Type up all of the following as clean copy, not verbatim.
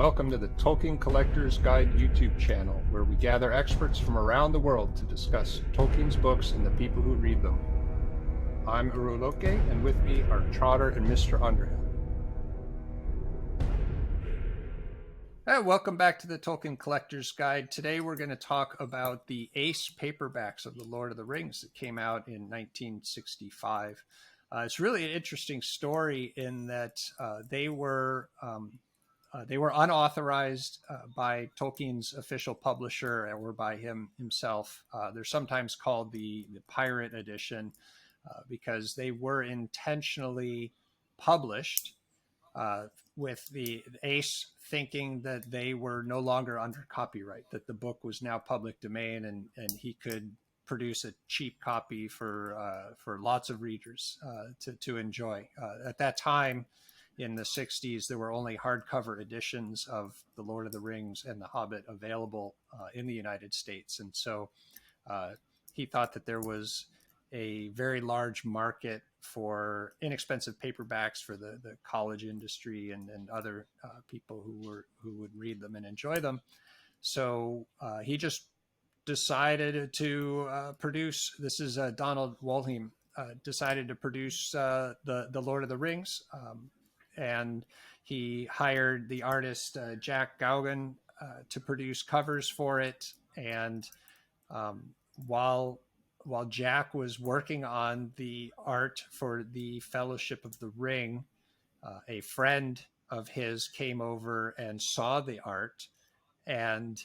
welcome to the Tolkien Collector's Guide YouTube channel, where we gather experts from around the world to discuss Tolkien's books and the people who read them. I'm Urulókë, and with me are Trotter and Mr. Underhill. Welcome back to the Tolkien Collector's Guide. Today we're going to talk about the Ace paperbacks of The Lord of the Rings that came out in 1965. It's really an interesting story in that they were unauthorized by Tolkien's official publisher or by him himself. They're sometimes called the pirate edition because they were intentionally published with the Ace thinking that they were no longer under copyright, that the book was now public domain and he could produce a cheap copy for lots of readers to enjoy. At that time, in the 60s, there were only hardcover editions of The Lord of the Rings and The Hobbit available in the United States. And so he thought that there was a very large market for inexpensive paperbacks for the college industry and other people who would read them and enjoy them. So he just decided to produce, this is Donald Wollheim, decided to produce the Lord of the Rings. And he hired the artist Jack Gaughan to produce covers for it. And while Jack was working on the art for the Fellowship of the Ring, a friend of his came over and saw the art and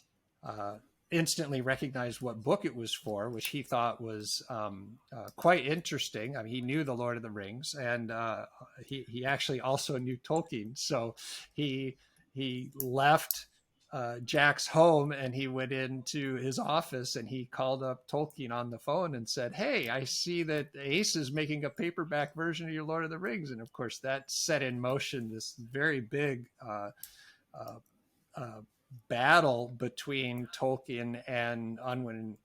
instantly recognized what book it was for, which he thought was quite interesting. I mean, he knew The Lord of the Rings, and he actually also knew Tolkien. So he left Jack's home and he went into his office and he called up Tolkien on the phone and said, "Hey, I see that Ace is making a paperback version of your Lord of the Rings." And of course, that set in motion this very big battle between Tolkien and Unwin,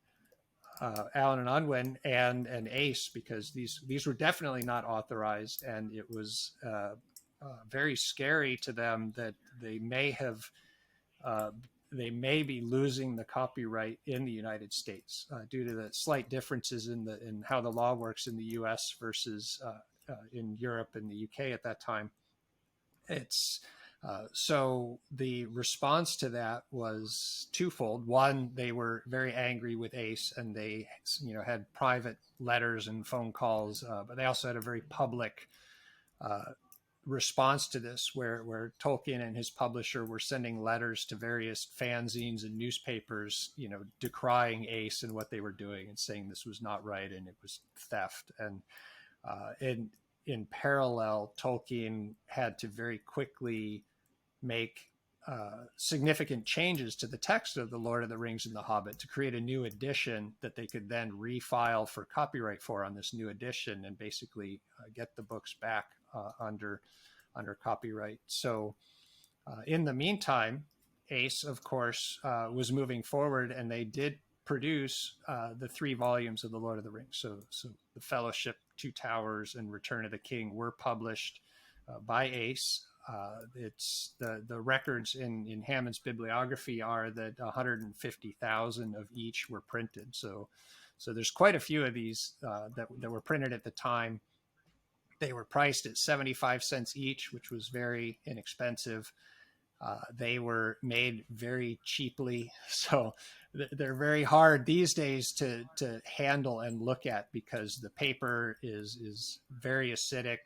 Alan and Unwin and Ace, because these were definitely not authorized, and it was very scary to them that they may be losing the copyright in the United States due to the slight differences in how the law works in the U.S. versus in Europe and the UK at that time. So the response to that was twofold. One, they were very angry with Ace, and they, had private letters and phone calls, but they also had a very public response to this, where Tolkien and his publisher were sending letters to various fanzines and newspapers, decrying Ace and what they were doing and saying this was not right and it was theft. And in parallel, Tolkien had to very quickly make significant changes to the text of The Lord of the Rings and The Hobbit to create a new edition that they could then refile for copyright for on this new edition and basically get the books back under copyright. So in the meantime, Ace, of course, was moving forward, and they did produce the 3 volumes of The Lord of the Rings. So The Fellowship, Two Towers, and Return of the King were published by Ace. It's the records in Hammond's bibliography are that 150,000 of each were printed. So there's quite a few of these that were printed at the time. They were priced at 75 cents each, which was very inexpensive. They were made very cheaply, so they're very hard these days to handle and look at because the paper is very acidic.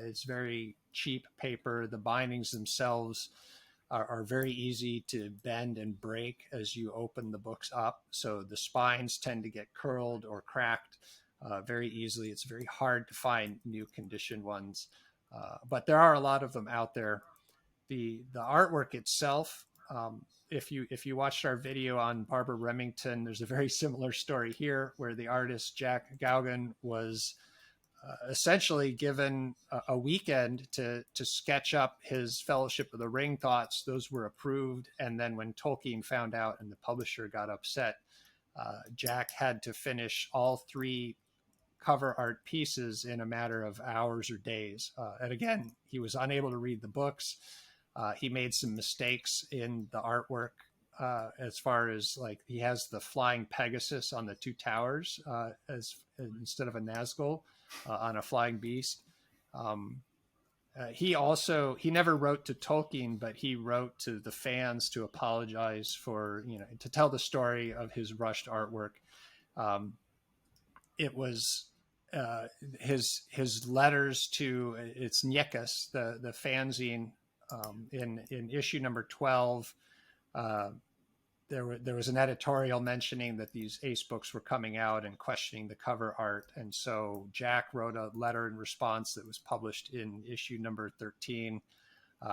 It's very cheap paper. The bindings themselves are very easy to bend and break as you open the books up. So the spines tend to get curled or cracked very easily. It's very hard to find new condition ones, but there are a lot of them out there. The artwork itself, if you watched our video on Barbara Remington, there's a very similar story here where the artist Jack Gaughan was essentially given a weekend to sketch up his Fellowship of the Ring thoughts. Those were approved, and then when Tolkien found out and the publisher got upset, Jack had to finish all 3 cover art pieces in a matter of hours or days. And again, he was unable to read the books. He made some mistakes in the artwork, as far as like he has the flying Pegasus on the two towers as instead of a Nazgul on a flying beast. He never wrote to Tolkien, but he wrote to the fans to apologize for, to tell the story of his rushed artwork. It was his letters to it's Nyekas, the fanzine, in issue number 12. There was an editorial mentioning that these Ace books were coming out and questioning the cover art. And so Jack wrote a letter in response that was published in issue number 13,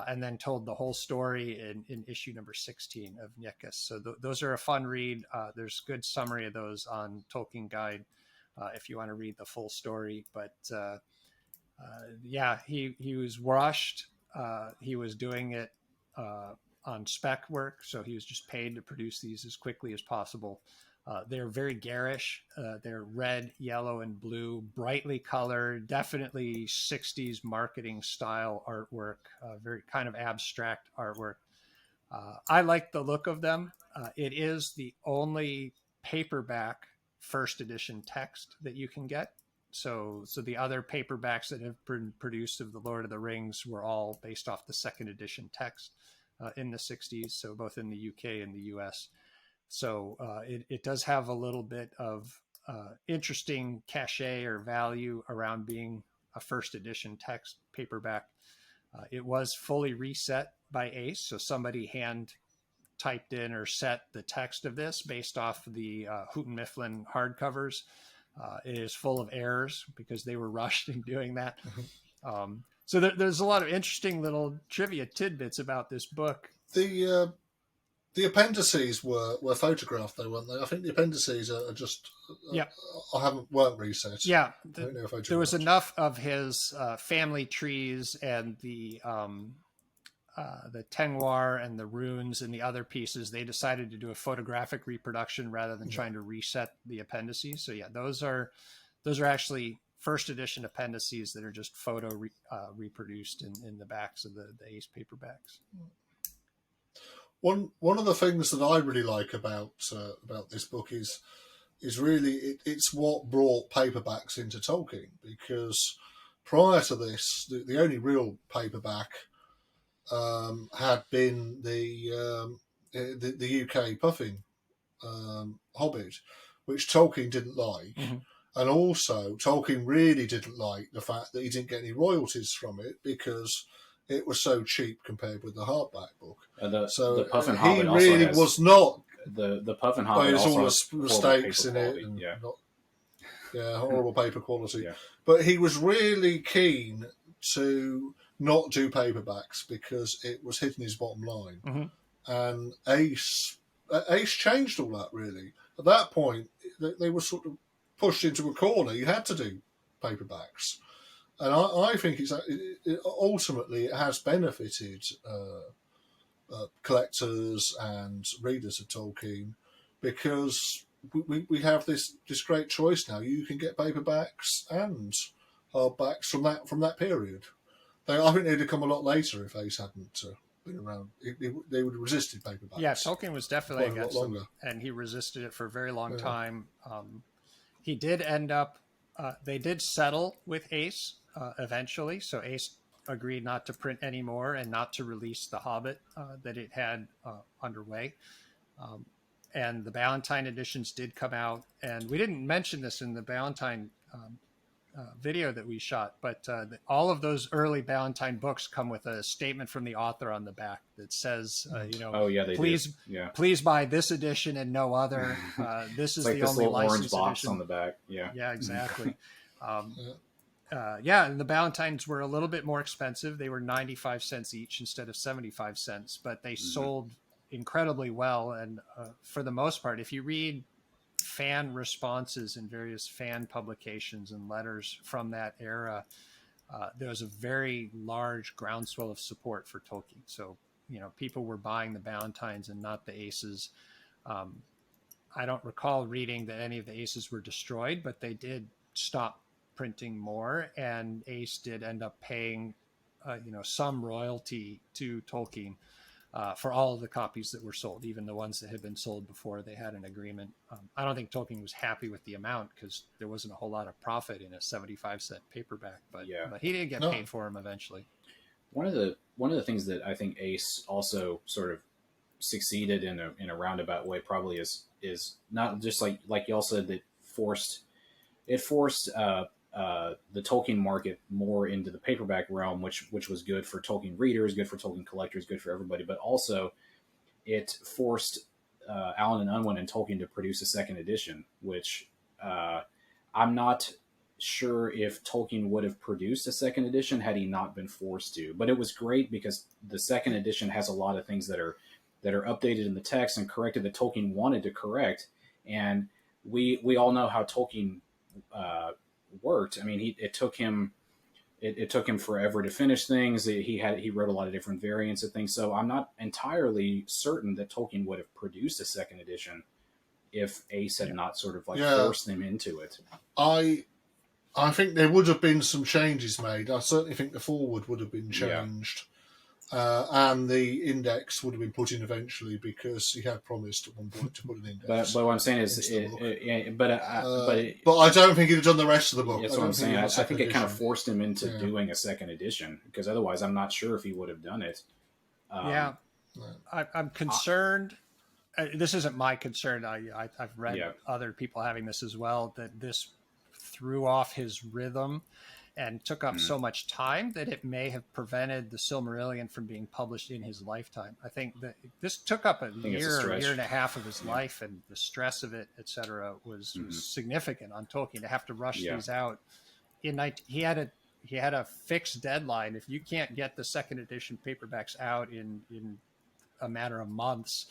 and then told the whole story in issue number 16 of Nyekas. So those are a fun read. There's good summary of those on Tolkien Guide if you want to read the full story. But he was rushed. He was doing it on spec work, so he was just paid to produce these as quickly as possible. They're very garish. They're red, yellow, and blue, brightly colored, definitely 60s marketing style artwork, very kind of abstract artwork. I like the look of them. It is the only paperback first edition text that you can get. So the other paperbacks that have been produced of the Lord of the Rings were all based off the second edition text in the 60s, so both in the UK and the US. So it does have a little bit of interesting cachet or value around being a first edition text paperback. It was fully reset by Ace, so somebody hand typed in or set the text of this based off the Houghton Mifflin hardcovers. It is full of errors because they were rushed in doing that. So there's a lot of interesting little trivia tidbits about this book. The appendices were photographed, though, weren't they? I think the appendices are just weren't reset. Yeah, there was enough of his family trees and the Tengwar and the runes and the other pieces. They decided to do a photographic reproduction rather than trying to reset the appendices. So those are actually first edition appendices that are just photo reproduced in the backs of the Ace paperbacks. One of the things that I really like about this book is really it's what brought paperbacks into Tolkien, because prior to this, the only real paperback had been the UK Puffin Hobbit, which Tolkien didn't like. Mm-hmm. And also, Tolkien really didn't like the fact that he didn't get any royalties from it because it was so cheap compared with the hardback book. The Puffin Hobbit he really was not. The Puffin Hobbit also all has mistakes in it. And horrible paper quality. Yeah. But he was really keen to not do paperbacks because it was hitting his bottom line. Mm-hmm. And Ace changed all that, really. At that point, they were sort of pushed into a corner. You had to do paperbacks, and I think ultimately it has benefited collectors and readers of Tolkien, because we have this great choice now. You can get paperbacks and hardbacks from that period. I think they'd have come a lot later if Ace hadn't been around. They would have resisted paperbacks. Yeah, Tolkien was definitely against them, and he resisted it for a very long time. He did end up, they did settle with Ace eventually. So Ace agreed not to print anymore and not to release The Hobbit that it had underway. And the Ballantine editions did come out. And we didn't mention this in the Ballantine video that we shot, but all of those early Ballantine books come with a statement from the author on the back that says, please buy this edition and no other. This is the only licensed orange box edition on the back. Yeah, exactly. And the Ballantines were a little bit more expensive. They were 95 cents each instead of 75 cents, but they sold incredibly well. And for the most part, if you read fan responses in various fan publications and letters from that era, there was a very large groundswell of support for Tolkien. So, people were buying the Ballantines and not the Aces. I don't recall reading that any of the Aces were destroyed, but they did stop printing more, and Ace did end up paying some royalty to Tolkien for all of the copies that were sold, even the ones that had been sold before they had an agreement. I don't think Tolkien was happy with the amount because there wasn't a whole lot of profit in a 75-cent paperback, but he did get paid for them eventually. One of the things that I think Ace also sort of succeeded in a roundabout way probably is not just like y'all said, that it forced the Tolkien market more into the paperback realm, which was good for Tolkien readers, good for Tolkien collectors, good for everybody. But also, it forced Allen and Unwin and Tolkien to produce a second edition, which I'm not sure if Tolkien would have produced a second edition had he not been forced to. But it was great because the second edition has a lot of things that are updated in the text and corrected that Tolkien wanted to correct. And we all know how Tolkien worked. I mean, it took him forever to finish things. He wrote a lot of different variants of things. So I'm not entirely certain that Tolkien would have produced a second edition if Ace had not sort of forced them into it. I think there would have been some changes made. I certainly think the foreword would have been changed. And the index would have been put in eventually because he had promised at one point to put an index. But what I'm saying is, but I don't think he'd have done the rest of the book. That's what I'm saying. I think it kind of forced him into doing a second edition because otherwise, I'm not sure if he would have done it. I'm concerned. This isn't my concern. I've read other people having this as well, that this threw off his rhythm and took up so much time that it may have prevented the Silmarillion from being published in his lifetime. I think that this took up a year and a half of his life, and the stress of it, etc., was significant on Tolkien to have to rush these out. He had a fixed deadline. If you can't get the second edition paperbacks out in a matter of months,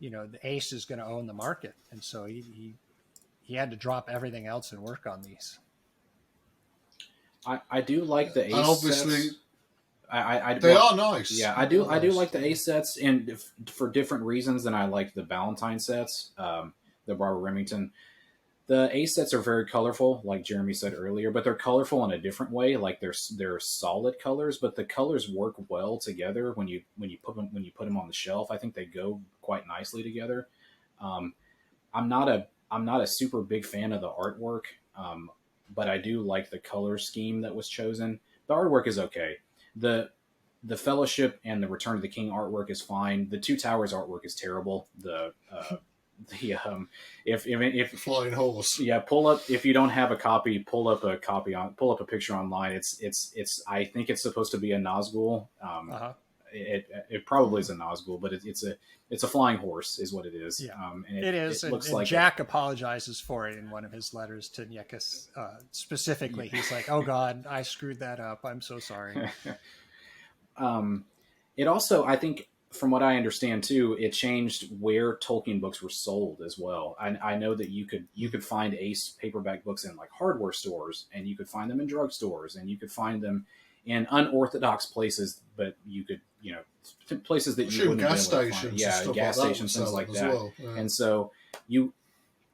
the Ace is going to own the market, and so he had to drop everything else and work on these. I do like the Ace and obviously sets. They are nice. Yeah, I do like the Ace sets, and for different reasons than I like the Ballantine sets, the Barbara Remington. The Ace sets are very colorful, like Jeremy said earlier, but they're colorful in a different way. Like they're solid colors, but the colors work well together when you put them on the shelf. I think they go quite nicely together. I'm not a super big fan of the artwork. But I do like the color scheme that was chosen. The artwork is okay. The Fellowship and the Return of the King artwork is fine. The Two Towers artwork is terrible. If Flying Horse. Yeah, pull up, if you don't have a copy, pull up a picture online. It's I think it's supposed to be a Nazgul. It probably is a Nazgul, but it's a flying horse is what it is. Yeah. And it is. It looks and like Jack apologizes for it in one of his letters to Nyekas. Specifically, he's like, "Oh God, I screwed that up. I'm so sorry." It also, I think, from what I understand too, it changed where Tolkien books were sold as well. I know that you could find Ace paperback books in like hardware stores, and you could find them in drugstores, and you could find them in unorthodox places, but you could, places that you wouldn't gas be able to stations, find. Yeah, gas stations, things like that. Well. Yeah. And so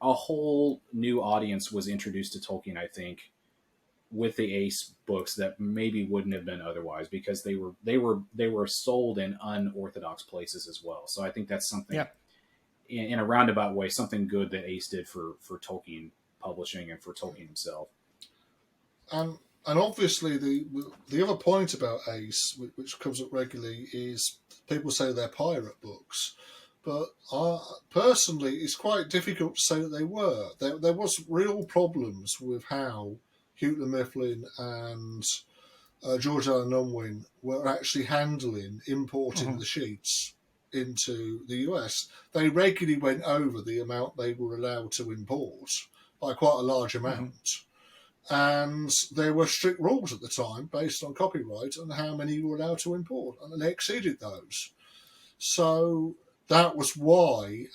a whole new audience was introduced to Tolkien, I think, with the Ace books that maybe wouldn't have been otherwise, because they were sold in unorthodox places as well. So I think that's something in a roundabout way, something good that Ace did for Tolkien publishing and for Tolkien himself. And obviously, the other point about Ace, which comes up regularly, is people say they're pirate books. But personally, it's quite difficult to say that they were. There was real problems with how Hugh Mifflin and George Allen Unwin were actually handling importing the sheets into the US. They regularly went over the amount they were allowed to import by quite a large amount. And there were strict rules at the time based on copyright on how many you were allowed to import, and they exceeded those. So that was why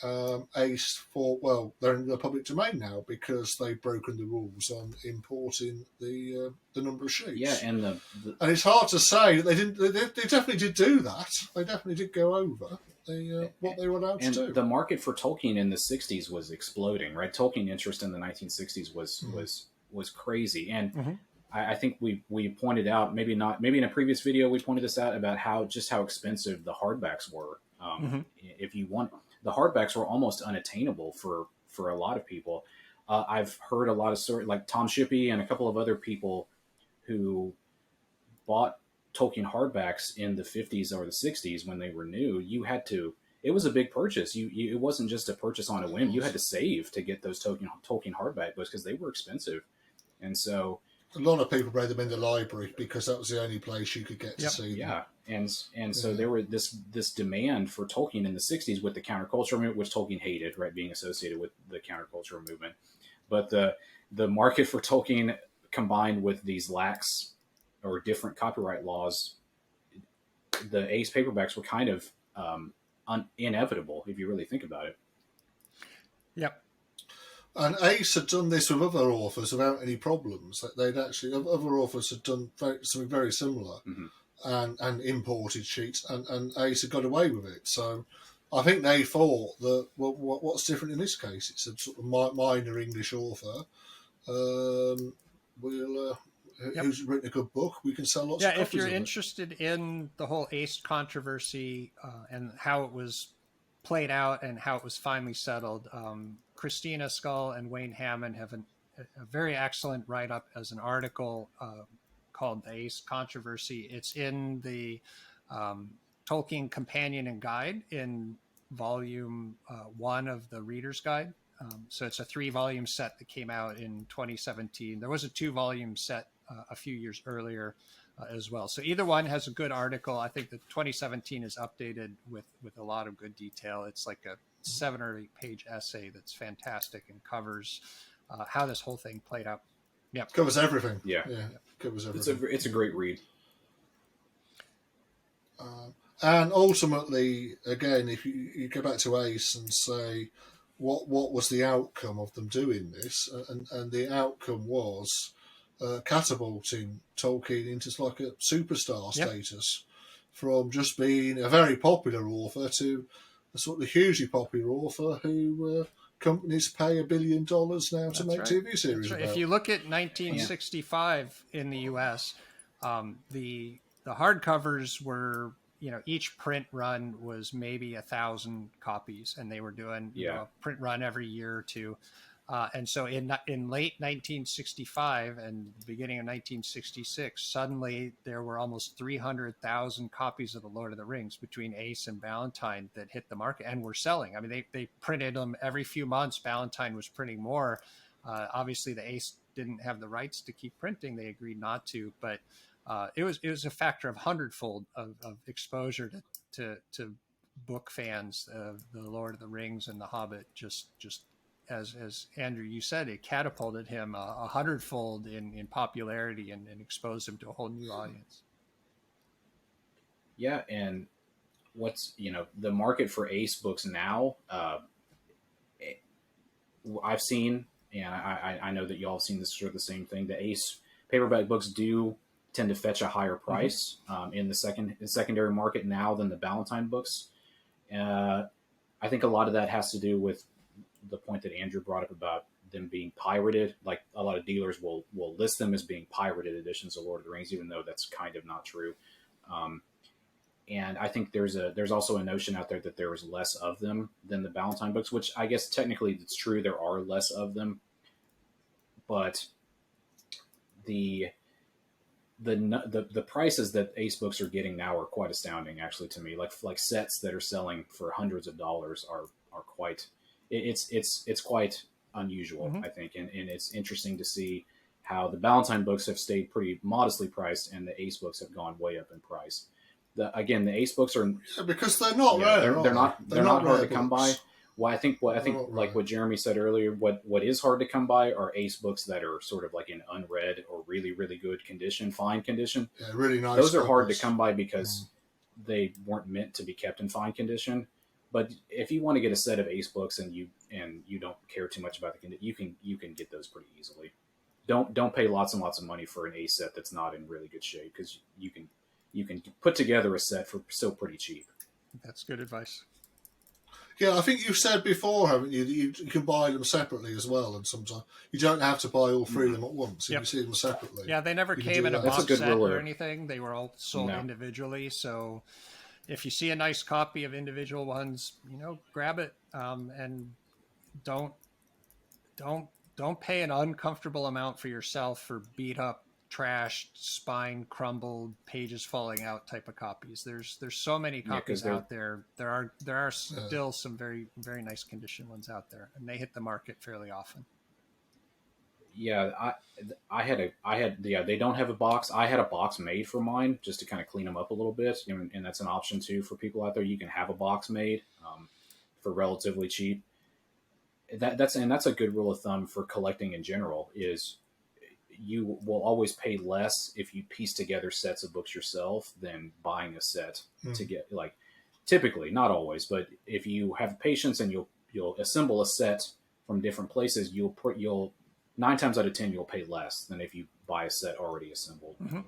Ace thought, well, they're in the public domain now because they've broken the rules on importing the number of sheets. Yeah, and and it's hard to say that they didn't. They definitely did do that. They definitely did go over what they were allowed to do. And the market for Tolkien in the '60s was exploding, right? Tolkien interest in the 1960s was crazy, and I think we pointed out, maybe in a previous video, we pointed this out about how expensive the hardbacks were. If you want, the hardbacks were almost unattainable for a lot of people. I've heard a lot of stories, like Tom Shippey and a couple of other people who bought Tolkien hardbacks in the 50s or the 60s when they were new. It was a big purchase. It wasn't just a purchase on a whim. You had to save to get those Tolkien hardback books because they were expensive. And so a lot of people read them in the library because that was the only place you could get to see them. Yeah, and so there were this demand for Tolkien in the 60s with the counterculture movement, which Tolkien hated, right, being associated with the counterculture movement. But the market for Tolkien, combined with these lax or different copyright laws, the Ace paperbacks were kind of inevitable if you really think about it. Yep. And Ace had done this with other authors without any problems. They'd actually, other authors had done something very similar and imported sheets, and Ace had got away with it. So I think they thought that, well, what's different in this case? It's a sort of minor English author. Who's written a good book, we can sell lots of copies. If you're interested in the whole Ace controversy and how it was played out and how it was finally settled, Christina Scull and Wayne Hammond have a very excellent write-up as an article called The Ace Controversy. It's in the Tolkien Companion and Guide in volume 1 of the Reader's Guide. So it's a 3-volume set that came out in 2017. There was a 2-volume set a few years earlier as well. So either one has a good article. I think the 2017 is updated with a lot of good detail. It's like a 7 or 8 page essay that's fantastic and covers how this whole thing played out. Yeah, covers everything. Yeah. Covers everything. It's a great read. And ultimately, again, if you go back to Ace and say, what was the outcome of them doing this? And the outcome was catapulting Tolkien into like a superstar status, from just being a very popular author to a sort of hugely popular author who companies pay $1 billion now to make TV series about. If you look at 1965 in the US, the hardcovers were, each print run was maybe 1,000 copies, and they were doing a print run every year or two. And so in late 1965 and the beginning of 1966, suddenly there were almost 300,000 copies of The Lord of the Rings between Ace and Ballantine that hit the market and were selling. I mean, they printed them every few months. Ballantine was printing more. Obviously, the Ace didn't have the rights to keep printing. They agreed not to, but it was a factor of hundredfold of exposure to book fans of The Lord of the Rings and The Hobbit. Just as Andrew, you said, it catapulted him a hundredfold in popularity and exposed him to a whole new audience. Yeah, and what's the market for Ace books now? I've seen, and I know that y'all have seen this sort of the same thing. The Ace paperback books do tend to fetch a higher price in the secondary market now than the Ballantine books. I think a lot of that has to do with the point that Andrew brought up about them being pirated. Like, a lot of dealers will list them as being pirated editions of Lord of the Rings, even though that's kind of not true. And I think there's also a notion out there that there is less of them than the Ballantine books, which I guess technically it's true. There are less of them, but the prices that Ace books are getting now are quite astounding, actually, to me. Like sets that are selling for hundreds of dollars are quite. It's quite unusual, I think, and it's interesting to see how the Ballantine books have stayed pretty modestly priced, and the Ace books have gone way up in price. The Ace books are because they're not rare. They're not hard to come by. Well, I think like what Jeremy said earlier, what is hard to come by are Ace books that are sort of like in unread or really, really good condition, fine condition. Yeah, really nice. Those are hard to come by because they weren't meant to be kept in fine condition. But if you want to get a set of Ace books and you don't care too much about the condition, you can get those pretty easily. Don't pay lots and lots of money for an Ace set that's not in really good shape, because you can put together a set for still pretty cheap. That's good advice. Yeah, I think you've said before, haven't you, that you can buy them separately as well, and sometimes you don't have to buy all three of them at once. If you see them separately. Yeah, they never you can came do in a that. That's a box good set rule or of- anything. They were all sold No. individually. So if you see a nice copy of individual ones, grab it, and don't don't don't pay an uncomfortable amount for yourself for beat up, trashed, spine crumbled, pages falling out type of copies. There's so many copies out there. There are still some very, very nice condition ones out there, and they hit the market fairly often. Yeah, they don't have a box. I had a box made for mine just to kind of clean them up a little bit, and that's an option too for people out there. You can have a box made for relatively cheap. That's a good rule of thumb for collecting in general. Is you will always pay less if you piece together sets of books yourself than buying a set to get, like, typically, not always, but if you have patience and you'll assemble a set from different places, you'll 9 times out of 10 you'll pay less than if you buy a set already assembled. Mm-hmm.